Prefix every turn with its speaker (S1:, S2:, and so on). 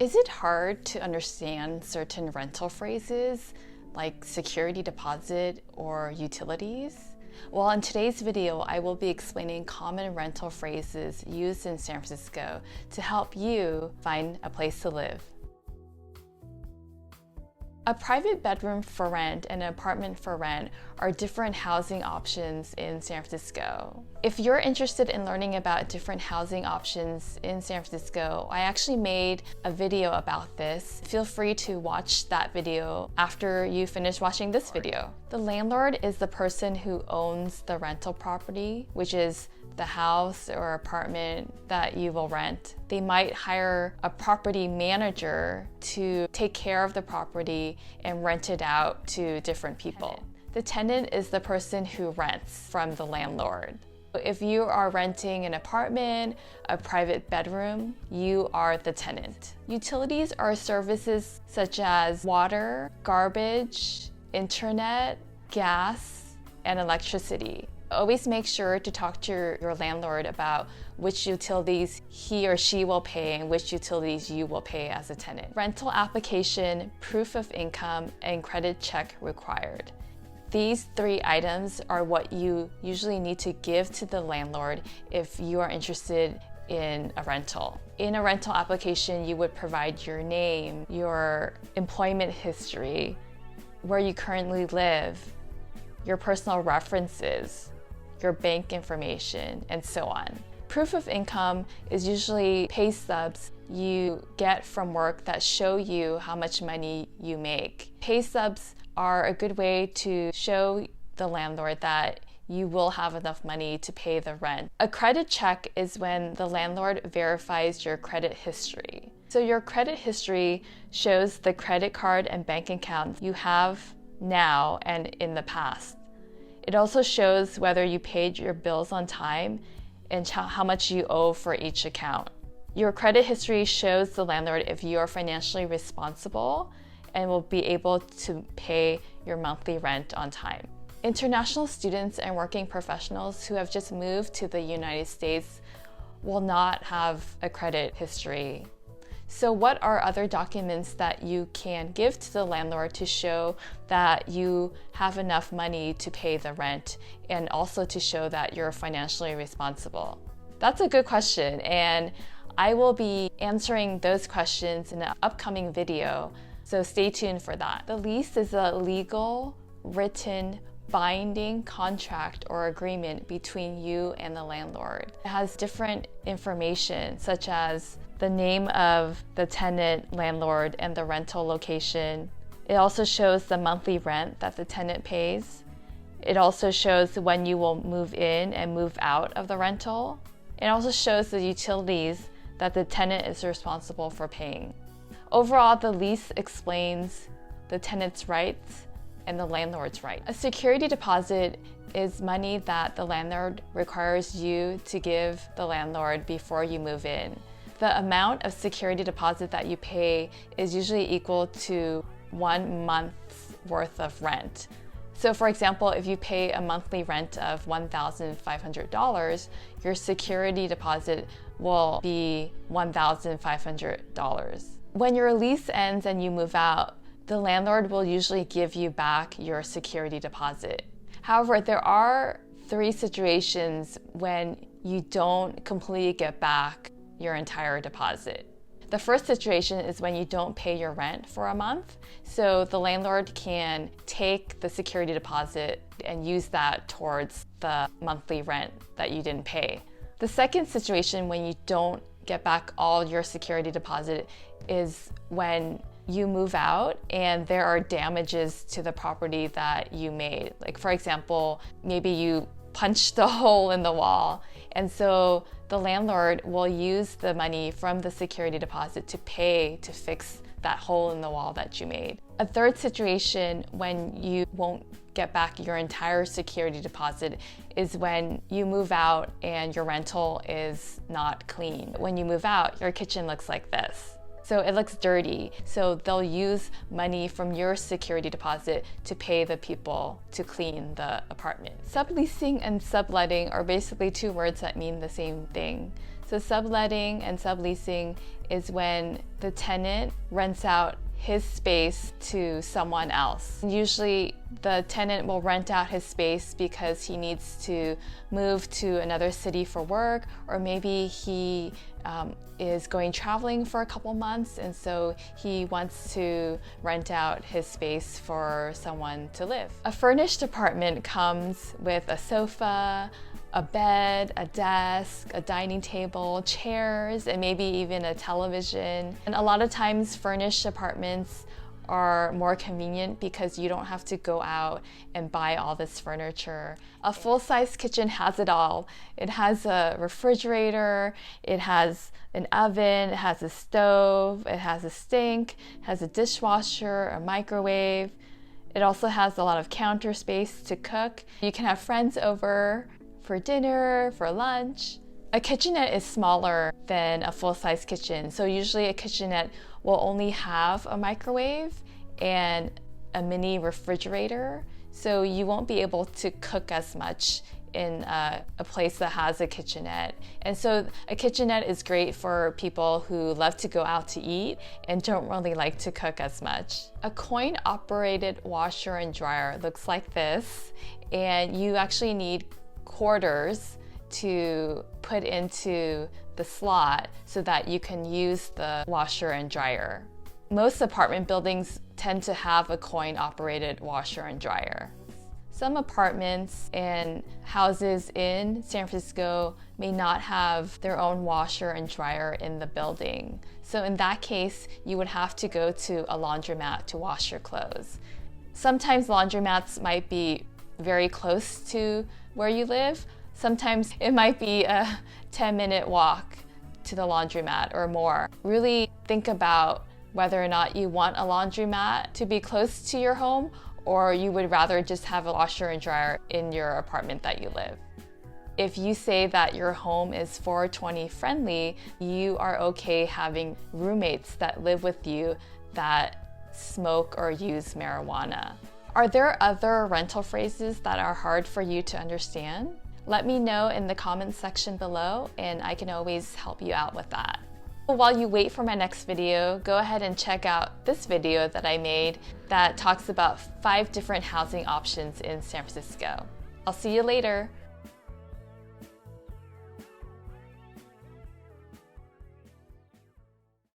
S1: Is it hard to understand certain rental phrases like security deposit or utilities? Well, in today's video, I will be explaining common rental phrases used in San Francisco to help you find a place to live. A private bedroom for rent and an apartment for rent are different housing options in San Francisco. If you're interested in learning about different housing options in San Francisco, I actually made a video about this. Feel free to watch that video after you finish watching this video. The landlord is the person who owns the rental property, which is the house or apartment that you will rent. They might hire a property manager to take care of the property and rent it out to different people. The tenant is the person who rents from the landlord. If you are renting an apartment, a private bedroom, you are the tenant. Utilities are services such as water, garbage, internet, gas, and electricity. Always make sure to talk to your landlord about which utilities he or she will pay and which utilities you will pay as a tenant. Rental application, proof of income, and credit check required. These three items are what you usually need to give to the landlord if you are interested in a rental. In a rental application, you would provide your name, your employment history, where you currently live, your personal references, your bank information, and so on. Proof of income is usually pay stubs you get from work that show you how much money you make. Pay stubs are a good way to show the landlord that you will have enough money to pay the rent. A credit check is when the landlord verifies your credit history. So your credit history shows the credit card and bank account you have now and in the past. It also shows whether you paid your bills on time and how much you owe for each account. Your credit history shows the landlord if you are financially responsible and will be able to pay your monthly rent on time. International students and working professionals who have just moved to the United States will not have a credit history. So what are other documents that you can give to the landlord to show that you have enough money to pay the rent and also to show that you're financially responsible? That's a good question, and I will be answering those questions in an upcoming video, so stay tuned for that. The lease is a legal, written, binding contract or agreement between you and the landlord. It has different information such as the name of the tenant, landlord, and the rental location. It also shows the monthly rent that the tenant pays. It also shows when you will move in and move out of the rental. It also shows the utilities that the tenant is responsible for paying. Overall, the lease explains the tenant's rights and the landlord's rights. A security deposit is money that the landlord requires you to give the landlord before you move in. The amount of security deposit that you pay is usually equal to 1 month's worth of rent. So for example, if you pay a monthly rent of $1,500, your security deposit will be $1,500. When your lease ends and you move out, the landlord will usually give you back your security deposit. However, there are 3 situations when you don't completely get back your entire deposit. The first situation is when you don't pay your rent for a month. So the landlord can take the security deposit and use that towards the monthly rent that you didn't pay. The second situation when you don't get back all your security deposit is when you move out and there are damages to the property that you made. Like for example, maybe you punched a hole in the wall, and so the landlord will use the money from the security deposit to pay to fix that hole in the wall that you made. A third situation when you won't get back your entire security deposit is when you move out and your rental is not clean. When you move out, your kitchen looks like this. So it looks dirty. So they'll use money from your security deposit to pay the people to clean the apartment. Subleasing and subletting are basically two words that mean the same thing. So subletting and subleasing is when the tenant rents out his space to someone else. Usually the tenant will rent out his space because he needs to move to another city for work, or maybe he is going traveling for a couple months, and so he wants to rent out his space for someone to live. A furnished apartment comes with a sofa, a bed, a desk, a dining table, chairs, and maybe even a television. And a lot of times furnished apartments are more convenient because you don't have to go out and buy all this furniture. A full-size kitchen has it all. It has a refrigerator, it has an oven, it has a stove, it has a sink, it has a dishwasher, a microwave. It also has a lot of counter space to cook. You can have friends over for dinner, for lunch. A kitchenette is smaller than a full-size kitchen. So usually a kitchenette will only have a microwave and a mini refrigerator. So you won't be able to cook as much in a place that has a kitchenette. And so a kitchenette is great for people who love to go out to eat and don't really like to cook as much. A coin-operated washer and dryer looks like this, and you actually need quarters to put into the slot so that you can use the washer and dryer. Most apartment buildings tend to have a coin-operated washer and dryer. Some apartments and houses in San Francisco may not have their own washer and dryer in the building. So in that case, you would have to go to a laundromat to wash your clothes. Sometimes laundromats might be very close to where you live. Sometimes it might be a 10-minute walk to the laundromat or more. Really think about whether or not you want a laundromat to be close to your home, or you would rather just have a washer and dryer in your apartment that you live. If you say that your home is 420 friendly, you are okay having roommates that live with you that smoke or use marijuana. Are there other rental phrases that are hard for you to understand? Let me know in the comments section below, and I can always help you out with that. While you wait for my next video, go ahead and check out this video that I made that talks about 5 different housing options in San Francisco. I'll see you later.